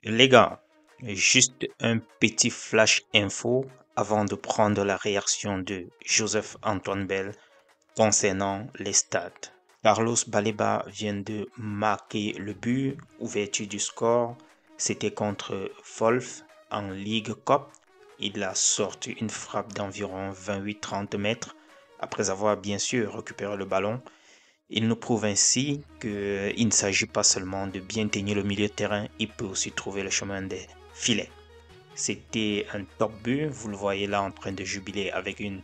Les gars, juste un petit flash info avant de prendre la réaction de Joseph-Antoine Bell concernant les stats. Carlos Baleba vient de marquer le but, ouverture du score. C'était contre Wolf en Ligue Cup. Il a sorti une frappe d'environ 28-30 mètres après avoir bien sûr récupéré le ballon. Il nous prouve ainsi qu'il ne s'agit pas seulement de bien tenir le milieu de terrain, il peut aussi trouver le chemin des filets. C'était un top but, vous le voyez là en train de jubiler avec une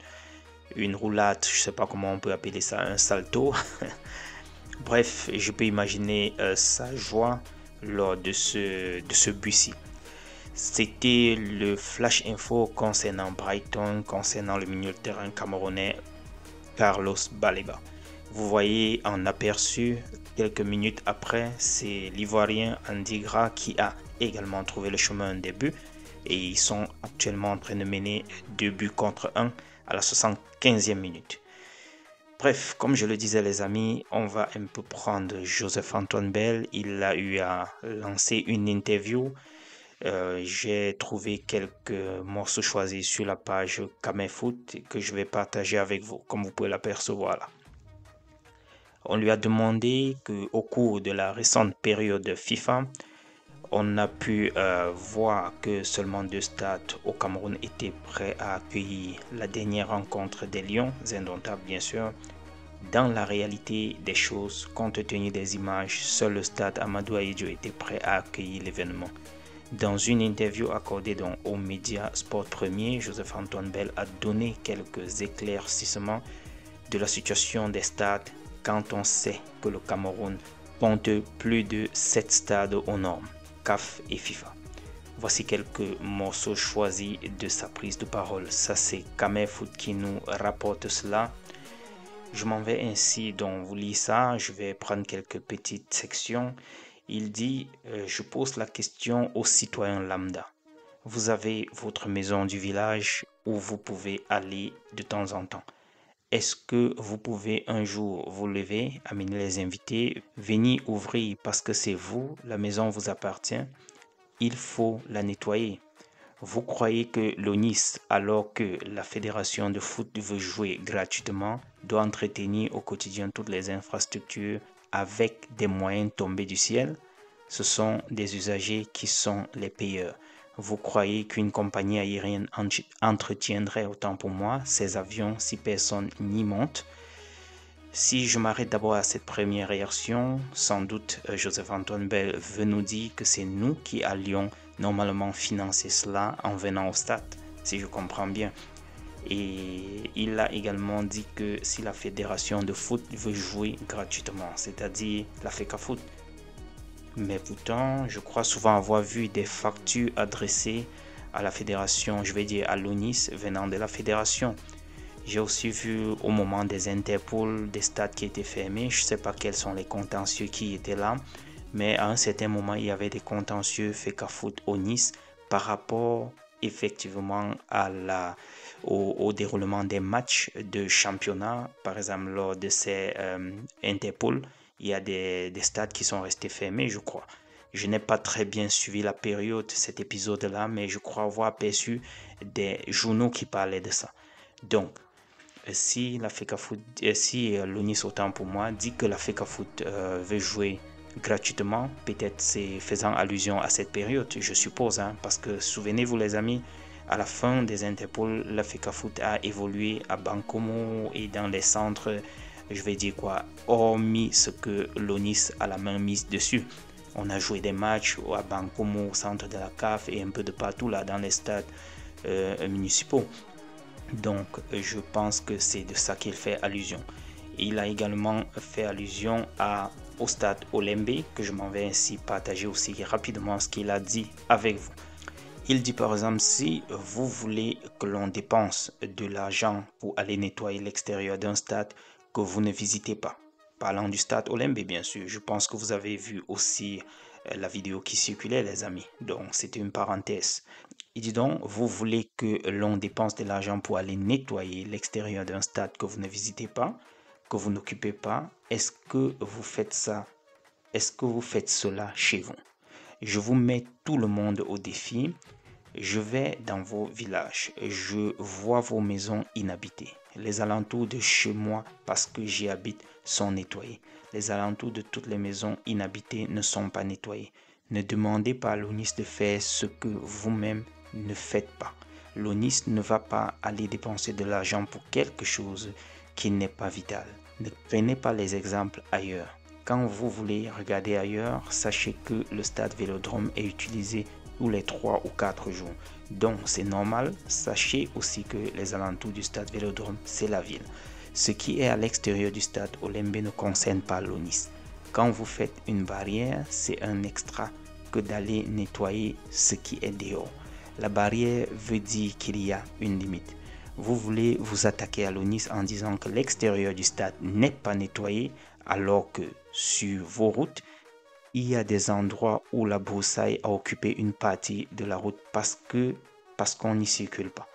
roulade, je ne sais pas comment on peut appeler ça, un salto. Bref, je peux imaginer sa joie lors de ce but-ci. C'était le flash info concernant Brighton, concernant le milieu de terrain camerounais Carlos Baleba. Vous voyez en aperçu, quelques minutes après, c'est l'Ivoirien Andy Gras qui a également trouvé le chemin des buts et ils sont actuellement en train de mener 2 buts contre 1 à la 75e minute. Bref, comme je le disais les amis, on va un peu prendre Joseph-Antoine Bell. Il a eu à lancer une interview. J'ai trouvé quelques morceaux choisis sur la page Kamefoot que je vais partager avec vous, comme vous pouvez l'apercevoir là. On lui a demandé qu'au cours de la récente période FIFA, on a pu voir que seulement 2 stades au Cameroun étaient prêts à accueillir la dernière rencontre des Lions, indomptables bien sûr. Dans la réalité des choses, compte tenu des images, seul le stade Amadou Ahidjo était prêt à accueillir l'événement. Dans une interview accordée donc aux médias Sport Premier, Joseph-Antoine Bell a donné quelques éclaircissements de la situation des stades quand on sait que le Cameroun compte plus de 7 stades aux normes, CAF et FIFA. Voici quelques morceaux choisis de sa prise de parole. Ça c'est Kamefoot qui nous rapporte cela. Je m'en vais ainsi donc vous lire ça, je vais prendre quelques petites sections. Il dit, je pose la question aux citoyens lambda. Vous avez votre maison du village où vous pouvez aller de temps en temps. Est-ce que vous pouvez un jour vous lever, amener les invités, venir ouvrir parce que c'est vous, la maison vous appartient? Il faut la nettoyer. Vous croyez que l'ONIS, alors que la fédération de foot veut jouer gratuitement, doit entretenir au quotidien toutes les infrastructures avec des moyens tombés du ciel? Ce sont des usagers qui sont les payeurs. Vous croyez qu'une compagnie aérienne entretiendrait, autant pour moi, ces avions si personne n'y monte? Si je m'arrête d'abord à cette première réaction, sans doute Joseph-Antoine Bell veut nous dire que c'est nous qui allions normalement financer cela en venant au stade, si je comprends bien. Et il a également dit que si la fédération de foot veut jouer gratuitement, c'est-à-dire la FECAFOOT. Mais pourtant, je crois souvent avoir vu des factures adressées à la fédération, je vais dire à l'ONIS, venant de la fédération. J'ai aussi vu au moment des Interpol des stades qui étaient fermés. Je ne sais pas quels sont les contentieux qui étaient là, mais à un certain moment, il y avait des contentieux FECAFOOT au Nice par rapport effectivement au déroulement des matchs de championnat. Par exemple, lors de ces Interpol, il y a des stades qui sont restés fermés, je crois. Je n'ai pas très bien suivi la période, cet épisode-là, mais je crois avoir aperçu des journaux qui parlaient de ça. Donc, si la FECAFOOT, si l'ONIS autant pour moi dit que la FECAFOOT veut jouer gratuitement, peut-être c'est faisant allusion à cette période, je suppose, hein, parce que souvenez-vous les amis, à la fin des Interpol, la FECAFOOT a évolué à Bankomo et dans les centres, je vais dire quoi, hormis ce que l'ONIS a la main mise dessus. On a joué des matchs à Bankomo, au centre de la CAF et un peu de partout là dans les stades municipaux. Donc, je pense que c'est de ça qu'il fait allusion. Il a également fait allusion au stade Olembe, que je m'en vais ainsi partager aussi rapidement ce qu'il a dit avec vous. Il dit par exemple, si vous voulez que l'on dépense de l'argent pour aller nettoyer l'extérieur d'un stade que vous ne visitez pas, parlant du stade Olembe bien sûr, je pense que vous avez vu aussi la vidéo qui circulait les amis, donc c'était une parenthèse. Il dit donc, vous voulez que l'on dépense de l'argent pour aller nettoyer l'extérieur d'un stade que vous ne visitez pas, que vous n'occupez pas. Est-ce que vous faites ça? Est-ce que vous faites cela chez vous? Je vous mets tout le monde au défi. Je vais dans vos villages, je vois vos maisons inhabitées. Les alentours de chez moi, parce que j'y habite, sont nettoyés. Les alentours de toutes les maisons inhabitées ne sont pas nettoyés. Ne demandez pas à l'ONIS de faire ce que vous-même ne faites pas. L'ONIS ne va pas aller dépenser de l'argent pour quelque chose qui n'est pas vital. Ne prenez pas les exemples ailleurs. Quand vous voulez regarder ailleurs, sachez que le stade Vélodrome est utilisé tous les 3 ou 4 jours. Donc c'est normal, sachez aussi que les alentours du stade Vélodrome, c'est la ville. Ce qui est à l'extérieur du stade Olembe ne concerne pas l'ONIS. Quand vous faites une barrière, c'est un extra que d'aller nettoyer ce qui est dehors. La barrière veut dire qu'il y a une limite. Vous voulez vous attaquer à l'ONIS en disant que l'extérieur du stade n'est pas nettoyé, alors que sur vos routes, il y a des endroits où la broussaille a occupé une partie de la route parce qu'on n'y circule pas.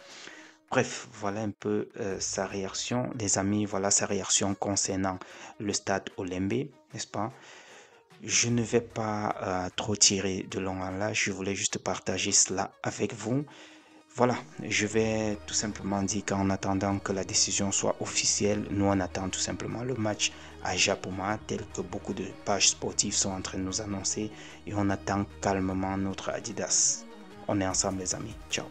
Bref, voilà un peu sa réaction, les amis, voilà sa réaction concernant le stade Olembe, n'est-ce pas? Je ne vais pas trop tirer de long en large, je voulais juste partager cela avec vous. Voilà, je vais tout simplement dire qu'en attendant que la décision soit officielle, nous on attend tout simplement le match à Japoma, tel que beaucoup de pages sportives sont en train de nous annoncer, et on attend calmement notre Adidas. On est ensemble les amis, ciao.